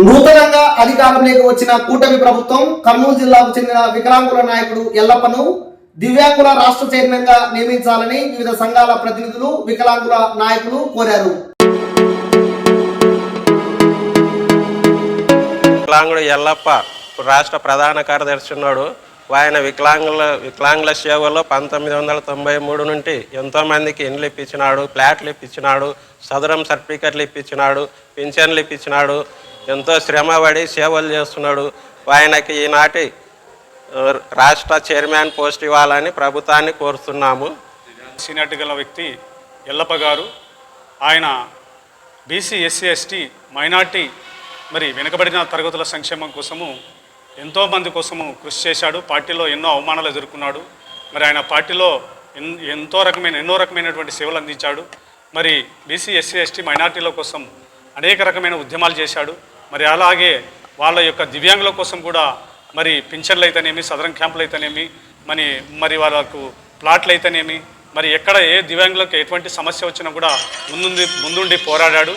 నూతనంగా అధికారంలోకి వచ్చిన కూటమి ప్రభుత్వం కర్నూలు జిల్లాకు చెందిన వికలాంగుల నాయకుడు ఎల్లప్పను దివ్యాంగుల రాష్ట్ర చైర్మన్ గా నియమించాలని వివిధ సంఘాల ప్రతినిధులు వికలాంగుల నాయకులు కోరారు. వికలాంగుడు ఎల్లప్ప రాష్ట్ర ప్రధాన కార్యదర్శి ఉన్నాడు. ఆయన వికలాంగుల సేవలో 1993 నుండి ఎంతోమందికి ఇండ్లు ఇప్పించినాడు, ఫ్లాట్లు ఇప్పించినాడు, సదరం సర్టిఫికెట్లు ఇప్పించినాడు, పింఛన్లు ఇప్పించినాడు. ఎంతో శ్రమపడి సేవలు చేస్తున్నాడు. ఆయనకి ఈనాటి రాష్ట్ర చైర్మన్ పోస్ట్ ఇవ్వాలని ప్రభుత్వాన్ని కోరుతున్నాము. సీనియారిటీ గల వ్యక్తి ఎల్లప్ప గారు, ఆయన బీసీ, ఎస్సీ, ఎస్టీ, మైనార్టీ మరి వెనుకబడిన తరగతుల సంక్షేమం కోసము ఎంతోమంది కోసము కృషి చేశాడు. పార్టీలో ఎన్నో అవమానాలు ఎదుర్కొన్నాడు. మరి ఆయన పార్టీలో ఎన్నో రకమైనటువంటి సేవలు అందించాడు. మరి బీసీ, ఎస్సీ, ఎస్టీ, మైనార్టీల కోసం అనేక రకమైన ఉద్యమాలు చేశాడు. మరి అలాగే వాళ్ళ యొక్క దివ్యాంగుల కోసం కూడా మరి పింఛన్లు అయితేనేమి, సదరం క్యాంపులు అయితేనేమి, మరి వాళ్ళకు ప్లాట్లు అయితేనేమి, మరి ఎక్కడ ఏ దివ్యాంగులకు ఎటువంటి సమస్య వచ్చినా కూడా ముందుండి పోరాడాడు.